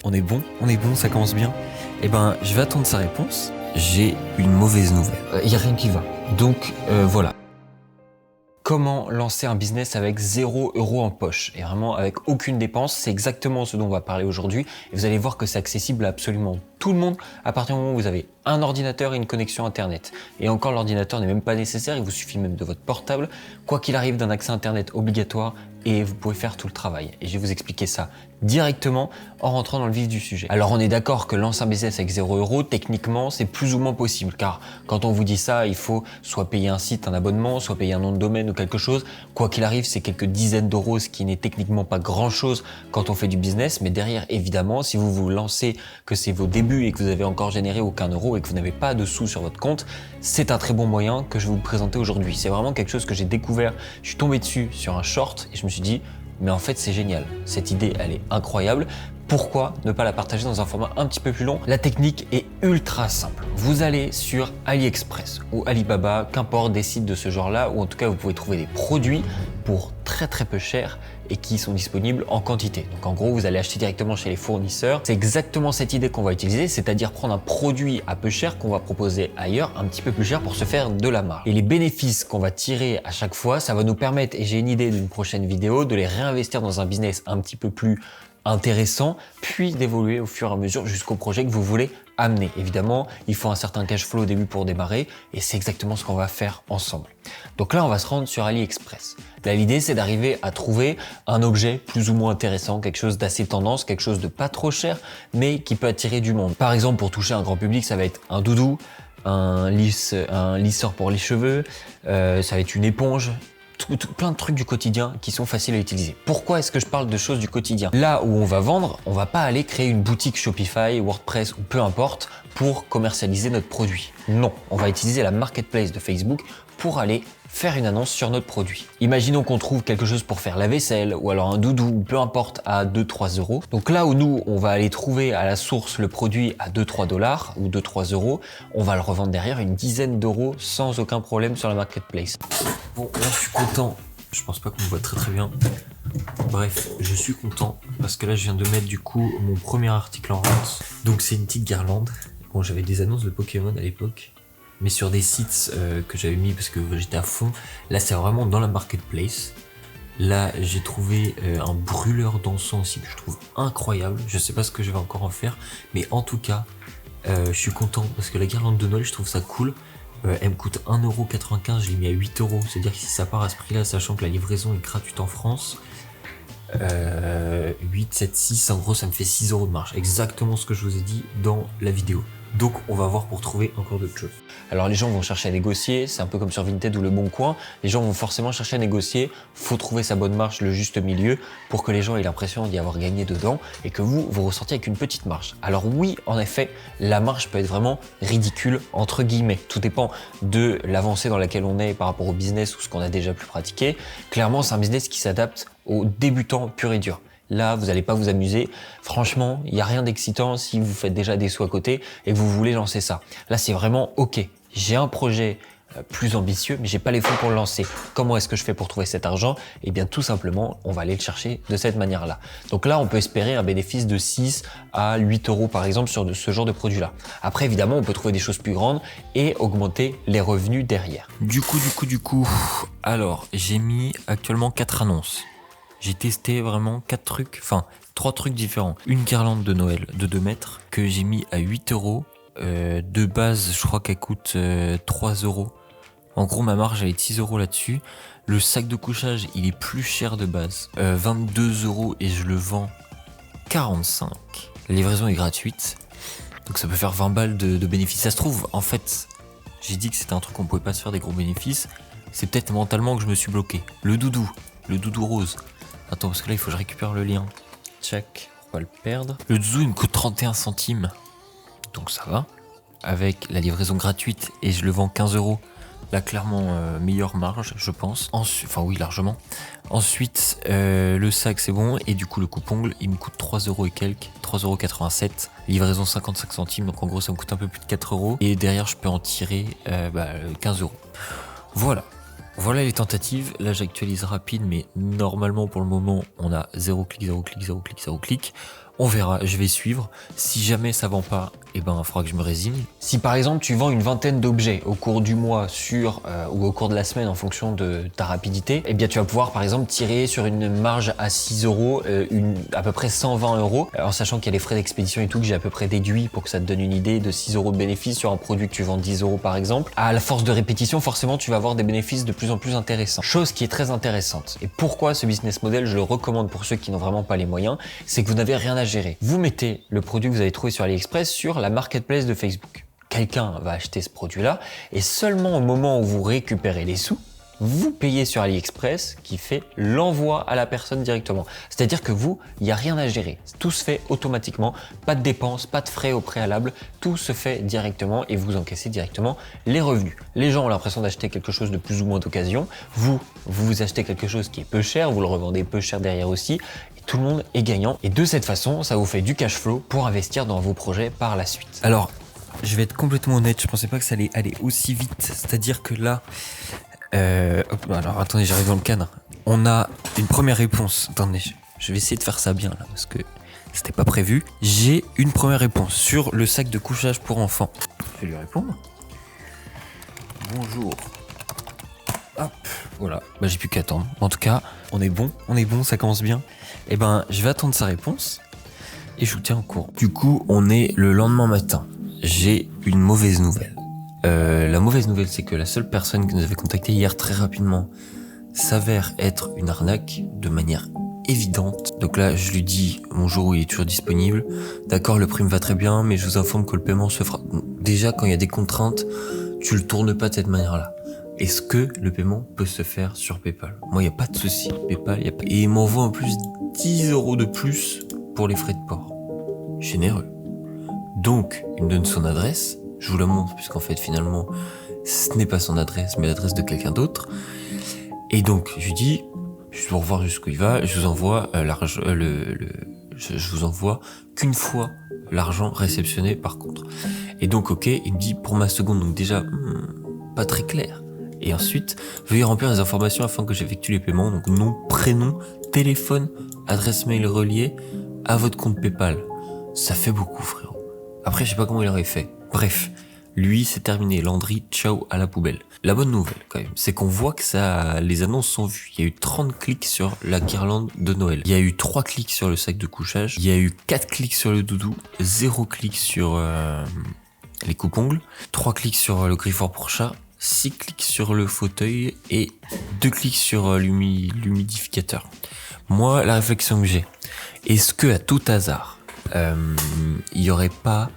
On est bon, ça commence bien. Eh ben, je vais attendre sa réponse. J'ai une mauvaise nouvelle. Il n'y a rien qui va. Donc, voilà. Comment lancer un business avec 0 € en poche et vraiment avec aucune dépense, c'est exactement ce dont on va parler aujourd'hui. Et vous allez voir que c'est accessible à absolument tout le monde à partir du moment où vous avez un ordinateur et une connexion internet. Et encore, l'ordinateur n'est même pas nécessaire, il vous suffit même de votre portable. Quoi qu'il arrive, d'un accès internet obligatoire et vous pouvez faire tout le travail. Et je vais vous expliquer ça directement en rentrant dans le vif du sujet. Alors on est d'accord que lancer un business avec 0 €, techniquement, c'est plus ou moins possible, car quand on vous dit ça, il faut soit payer un site, un abonnement, soit payer un nom de domaine ou quelque chose. Quoi qu'il arrive, c'est quelques dizaines d'euros, ce qui n'est techniquement pas grand chose quand on fait du business. Mais derrière, évidemment, si vous vous lancez, que c'est vos débuts et que vous avez encore généré aucun euro et que vous n'avez pas de sous sur votre compte, c'est un très bon moyen que je vais vous présenter aujourd'hui. C'est vraiment quelque chose que j'ai découvert. Je suis tombé dessus sur un short et je me suis dit, mais en fait c'est génial, cette idée elle est incroyable, pourquoi ne pas la partager dans un format un petit peu plus long? La technique est ultra simple, vous allez sur AliExpress ou Alibaba, qu'importe des sites de ce genre là, ou en tout cas vous pouvez trouver des produits pour très peu cher et qui sont disponibles en quantité. Donc en gros vous allez acheter directement chez les fournisseurs, c'est exactement cette idée qu'on va utiliser, c'est-à-dire prendre un produit à peu cher qu'on va proposer ailleurs, un petit peu plus cher pour se faire de la marge. Et les bénéfices qu'on va tirer à chaque fois, ça va nous permettre, et j'ai une idée d'une prochaine vidéo, de les réinvestir dans un business un petit peu plus intéressant, puis d'évoluer au fur et à mesure jusqu'au projet que vous voulez amener. Évidemment, il faut un certain cash flow au début pour démarrer et c'est exactement ce qu'on va faire ensemble. Donc là, on va se rendre sur AliExpress. Là, l'idée, c'est d'arriver à trouver un objet plus ou moins intéressant, quelque chose d'assez tendance, quelque chose de pas trop cher, mais qui peut attirer du monde. Par exemple, pour toucher un grand public, ça va être un doudou, un lisseur pour les cheveux, ça va être une éponge, plein de trucs du quotidien qui sont faciles à utiliser. Pourquoi est-ce que je parle de choses du quotidien? Là où on va vendre, on va pas aller créer une boutique Shopify, WordPress ou peu importe pour commercialiser notre produit. Non, on va utiliser la marketplace de Facebook pour aller faire une annonce sur notre produit. Imaginons qu'on trouve quelque chose pour faire la vaisselle ou alors un doudou ou peu importe à 2-3 €. Donc là où nous, on va aller trouver à la source le produit à 2-3 $ ou 2-3 €, on va le revendre derrière une dizaine d'euros sans aucun problème sur la marketplace. Bon, là je suis content. Je pense pas qu'on me voit très bien. Bref, je suis content parce que là je viens de mettre du coup mon premier article en vente. Donc c'est une petite guirlande. Bon, j'avais des annonces de Pokémon à l'époque, mais sur des sites que j'avais mis parce que j'étais à fond. Là c'est vraiment dans la marketplace. Là j'ai trouvé un brûleur d'encens aussi que je trouve incroyable. Je sais pas ce que je vais encore en faire, mais en tout cas je suis content parce que la guirlande de Noël, je trouve ça cool. Elle me coûte 1,95 €, je l'ai mis à 8 €, c'est-à-dire que si ça part à ce prix là, sachant que la livraison est gratuite en France, 8, 7, 6, en gros ça me fait 6 € de marge, exactement ce que je vous ai dit dans la vidéo. Donc on va voir pour trouver encore d'autres choses. Alors les gens vont chercher à négocier, c'est un peu comme sur Vinted ou Le Bon Coin, les gens vont forcément chercher à négocier, faut trouver sa bonne marge, le juste milieu, pour que les gens aient l'impression d'y avoir gagné dedans et que vous ressortiez avec une petite marge. Alors oui, en effet, la marge peut être vraiment ridicule, entre guillemets. Tout dépend de l'avancée dans laquelle on est par rapport au business ou ce qu'on a déjà pu pratiquer. Clairement, c'est un business qui s'adapte aux débutants pur et dur. Là, vous n'allez pas vous amuser. Franchement, il n'y a rien d'excitant si vous faites déjà des sous à côté et que vous voulez lancer ça. Là, c'est vraiment OK. J'ai un projet plus ambitieux, mais j'ai pas les fonds pour le lancer. Comment est-ce que je fais pour trouver cet argent? Eh bien, tout simplement, on va aller le chercher de cette manière-là. Donc là, on peut espérer un bénéfice de 6 à 8 € par exemple sur ce genre de produit-là. Après, évidemment, on peut trouver des choses plus grandes et augmenter les revenus derrière. Du coup, alors, j'ai mis actuellement 4 annonces. J'ai testé vraiment 3 trucs différents. Une guirlande de Noël de 2 mètres que j'ai mis à 8 €. De base, je crois qu'elle coûte 3 €. En gros, ma marge elle est de 6 € là-dessus. Le sac de couchage, il est plus cher de base. 22 € et je le vends 45. La livraison est gratuite. Donc ça peut faire 20 balles de bénéfices. Ça se trouve, en fait, j'ai dit que c'était un truc qu'on pouvait pas se faire des gros bénéfices. C'est peut-être mentalement que je me suis bloqué. Le doudou rose. Attends, parce que là, il faut que je récupère le lien. Check, on va le perdre. Le doudou, il me coûte 31 centimes. Donc ça va. Avec la livraison gratuite et je le vends 15 €. Là, clairement, meilleure marge, je pense. Enfin, oui, largement. Ensuite, le sac, c'est bon. Et du coup, le coupe-ongle, il me coûte 3 € et quelques. 3,87 €. Livraison 55 centimes. Donc en gros, ça me coûte un peu plus de 4 €. Et derrière, je peux en tirer 15 €. Voilà. Voilà les tentatives, là j'actualise rapide, mais normalement pour le moment on a 0 clic. On verra, je vais suivre. Si jamais ça vend pas, eh ben, il faudra que je me résigne. Si par exemple tu vends une vingtaine d'objets au cours du mois ou au cours de la semaine en fonction de ta rapidité, eh bien tu vas pouvoir par exemple tirer sur une marge à 6 euros, à peu près 120 euros, en sachant qu'il y a les frais d'expédition et tout que j'ai à peu près déduit pour que ça te donne une idée de 6 euros de bénéfice sur un produit que tu vends 10 euros par exemple. À la force de répétition, forcément tu vas avoir des bénéfices de plus en plus intéressants. Chose qui est très intéressante. Et pourquoi ce business model, je le recommande pour ceux qui n'ont vraiment pas les moyens, c'est que vous n'avez rien à gérer. Vous mettez le produit que vous avez trouvé sur AliExpress sur la marketplace de Facebook. Quelqu'un va acheter ce produit-là et seulement au moment où vous récupérez les sous, vous payez sur AliExpress qui fait l'envoi à la personne directement. C'est-à-dire que vous, il n'y a rien à gérer. Tout se fait automatiquement, pas de dépenses, pas de frais au préalable, tout se fait directement et vous encaissez directement les revenus. Les gens ont l'impression d'acheter quelque chose de plus ou moins d'occasion. Vous achetez quelque chose qui est peu cher, vous le revendez peu cher derrière aussi. Tout le monde est gagnant et de cette façon, ça vous fait du cash flow pour investir dans vos projets par la suite. Alors, je vais être complètement honnête, je pensais pas que ça allait aller aussi vite. C'est-à-dire que là, alors attendez, j'arrive dans le cadre. On a une première réponse. Attendez, je vais essayer de faire ça bien là parce que c'était pas prévu. J'ai une première réponse sur le sac de couchage pour enfants. Je vais lui répondre. Bonjour. Hop, voilà, bah j'ai plus qu'à attendre. En tout cas, on est bon, ça commence bien. Eh ben, je vais attendre sa réponse et je vous tiens au courant. Du coup, on est le lendemain matin. J'ai une mauvaise nouvelle. La mauvaise nouvelle, c'est que la seule personne qui nous avait contacté hier très rapidement s'avère être une arnaque de manière évidente. Donc là, je lui dis bonjour, il est toujours disponible. D'accord, le prix me va très bien, mais je vous informe que le paiement se fera. Déjà, quand il y a des contraintes, tu le tournes pas de cette manière-là. Est-ce que le paiement peut se faire sur PayPal? Moi, il n'y a pas de souci. PayPal, y a pas... Et il m'envoie en plus 10 euros de plus pour les frais de port. Généreux. Donc, il me donne son adresse. Je vous la montre, puisqu'en fait, finalement, ce n'est pas son adresse, mais l'adresse de quelqu'un d'autre. Et donc, je lui dis, je dois revoir jusqu'où il va. Je vous envoie l'argent, je vous envoie qu'une fois l'argent réceptionné, par contre. Et donc, ok, il me dit pour ma seconde, donc déjà, pas très clair. Et ensuite, veuillez remplir les informations afin que j'effectue les paiements. Donc nom, prénom, téléphone, adresse mail reliée à votre compte PayPal. Ça fait beaucoup, frérot. Après, je sais pas comment il aurait fait. Bref, lui, c'est terminé. Landry, ciao, à la poubelle. La bonne nouvelle, quand même, c'est qu'on voit que les annonces sont vues. Il y a eu 30 clics sur la guirlande de Noël. Il y a eu 3 clics sur le sac de couchage. Il y a eu 4 clics sur le doudou. 0 clics sur les coupe-ongles. 3 clics sur le griffoir pour chat. 6 clics sur le fauteuil et 2 clics sur l'humidificateur. Moi, la réflexion que j'ai, est-ce que à tout hasard, il y aurait pas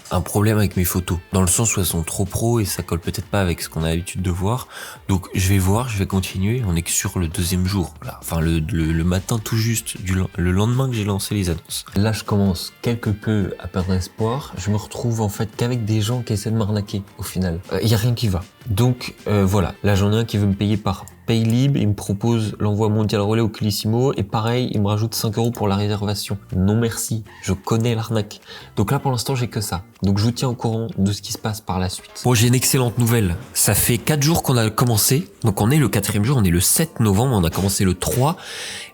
un problème avec mes photos, dans le sens où elles sont trop pro et ça colle peut-être pas avec ce qu'on a l'habitude de voir. Donc je vais voir, je vais continuer. On est que sur le deuxième jour, là. Enfin le matin tout juste, le lendemain que j'ai lancé les annonces. Là je commence quelque peu à perdre espoir. Je me retrouve en fait qu'avec des gens qui essaient de m'arnaquer au final. Y a rien qui va. Donc voilà, là j'en ai un qui veut me payer par Paylib, il me propose l'envoi mondial relais au Colissimo et pareil, il me rajoute 5 euros pour la réservation. Non merci, je connais l'arnaque. Donc là pour l'instant j'ai que ça. Donc je vous tiens au courant de ce qui se passe par la suite. Bon, j'ai une excellente nouvelle. Ça fait 4 jours qu'on a commencé, donc on est le 4e jour, on est le 7 novembre, on a commencé le 3.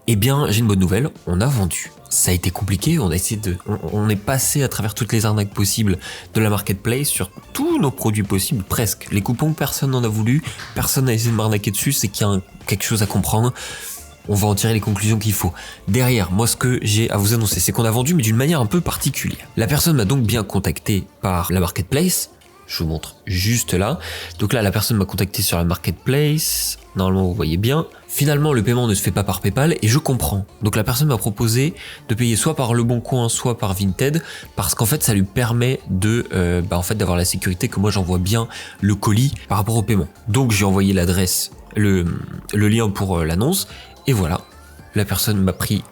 Eh bien j'ai une bonne nouvelle, on a vendu. Ça a été compliqué, on est passé à travers toutes les arnaques possibles de la marketplace sur tous nos produits possibles, presque. Les coupons, personne n'en a voulu, personne n'a essayé de m'arnaquer dessus, c'est qu'il y a quelque chose à comprendre. On va en tirer les conclusions qu'il faut. Derrière, moi ce que j'ai à vous annoncer, c'est qu'on a vendu mais d'une manière un peu particulière. La personne m'a donc bien contacté par la marketplace. Je vous montre juste là. Donc là, la personne m'a contacté sur la marketplace. Normalement, vous voyez bien. Finalement, le paiement ne se fait pas par PayPal et je comprends. Donc la personne m'a proposé de payer soit par Le Bon Coin, soit par Vinted, parce qu'en fait, ça lui permet de, d'avoir la sécurité que moi j'envoie bien le colis par rapport au paiement. Donc j'ai envoyé l'adresse, le lien pour l'annonce et voilà. La personne m'a pris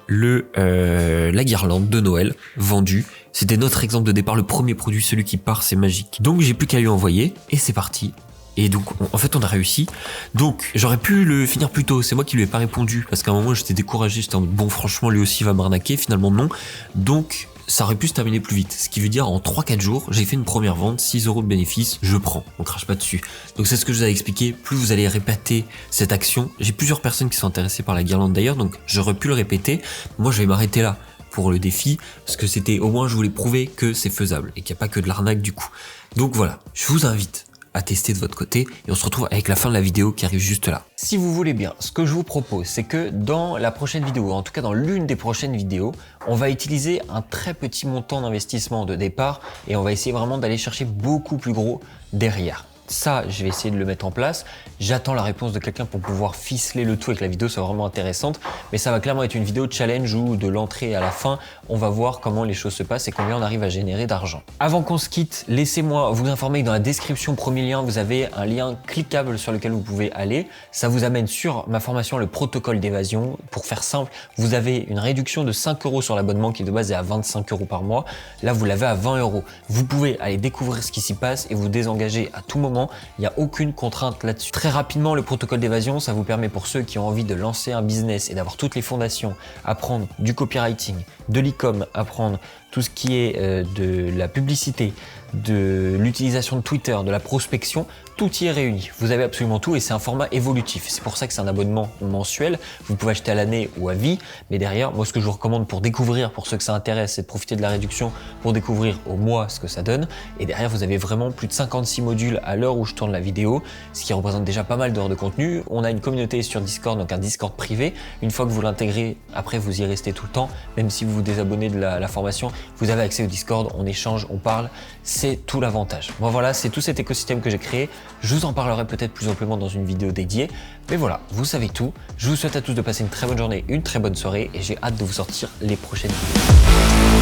la guirlande de Noël vendue. C'était notre exemple de départ, le premier produit, celui qui part, c'est magique. Donc j'ai plus qu'à lui envoyer et c'est parti. Et donc en fait on a réussi. Donc j'aurais pu le finir plus tôt, c'est moi qui lui ai pas répondu parce qu'à un moment j'étais découragé, j'étais en mode bon franchement lui aussi va m'arnaquer, finalement non. Donc ça aurait pu se terminer plus vite, ce qui veut dire en 3-4 jours j'ai fait une première vente, 6 euros de bénéfice, je prends, on crache pas dessus. Donc c'est ce que je vous avais expliqué, plus vous allez répéter cette action, j'ai plusieurs personnes qui sont intéressées par la guirlande d'ailleurs, donc j'aurais pu le répéter, moi je vais m'arrêter là. pour le défi, parce que c'était au moins je voulais prouver que c'est faisable et qu'il n'y a pas que de l'arnaque du coup. Donc voilà, je vous invite à tester de votre côté et on se retrouve avec la fin de la vidéo qui arrive juste là. Si vous voulez bien, ce que je vous propose, c'est que dans la prochaine vidéo, en tout cas dans l'une des prochaines vidéos, on va utiliser un très petit montant d'investissement de départ et on va essayer vraiment d'aller chercher beaucoup plus gros derrière. Ça, je vais essayer de le mettre en place. J'attends la réponse de quelqu'un pour pouvoir ficeler le tout et que la vidéo soit vraiment intéressante. Mais ça va clairement être une vidéo challenge où de l'entrée à la fin, on va voir comment les choses se passent et combien on arrive à générer d'argent. Avant qu'on se quitte, laissez-moi vous informer que dans la description, premier lien, vous avez un lien cliquable sur lequel vous pouvez aller. Ça vous amène sur ma formation, le protocole d'évasion. Pour faire simple, vous avez une réduction de 5 € sur l'abonnement qui de base est à 25 € par mois. Là, vous l'avez à 20 €. Vous pouvez aller découvrir ce qui s'y passe et vous désengager à tout moment. Il n'y a aucune contrainte là-dessus. Très rapidement, le protocole d'évasion, ça vous permet pour ceux qui ont envie de lancer un business et d'avoir toutes les fondations, apprendre du copywriting, de l'e-com, apprendre tout ce qui est de la publicité, de l'utilisation de Twitter, de la prospection, tout y est réuni. Vous avez absolument tout et c'est un format évolutif. C'est pour ça que c'est un abonnement mensuel. Vous pouvez acheter à l'année ou à vie, mais derrière, moi ce que je vous recommande pour découvrir, pour ceux que ça intéresse, c'est de profiter de la réduction pour découvrir au mois ce que ça donne. Et derrière, vous avez vraiment plus de 56 modules à l'heure où je tourne la vidéo, ce qui représente déjà pas mal d'heures de contenu. On a une communauté sur Discord, donc un Discord privé. Une fois que vous l'intégrez, après vous y restez tout le temps, même si vous vous désabonnez de la formation, vous avez accès au Discord, on échange, on parle, c'est tout l'avantage. Bon voilà, c'est tout cet écosystème que j'ai créé. Je vous en parlerai peut-être plus amplement dans une vidéo dédiée. Mais voilà, vous savez tout. Je vous souhaite à tous de passer une très bonne journée, une très bonne soirée et j'ai hâte de vous sortir les prochaines vidéos.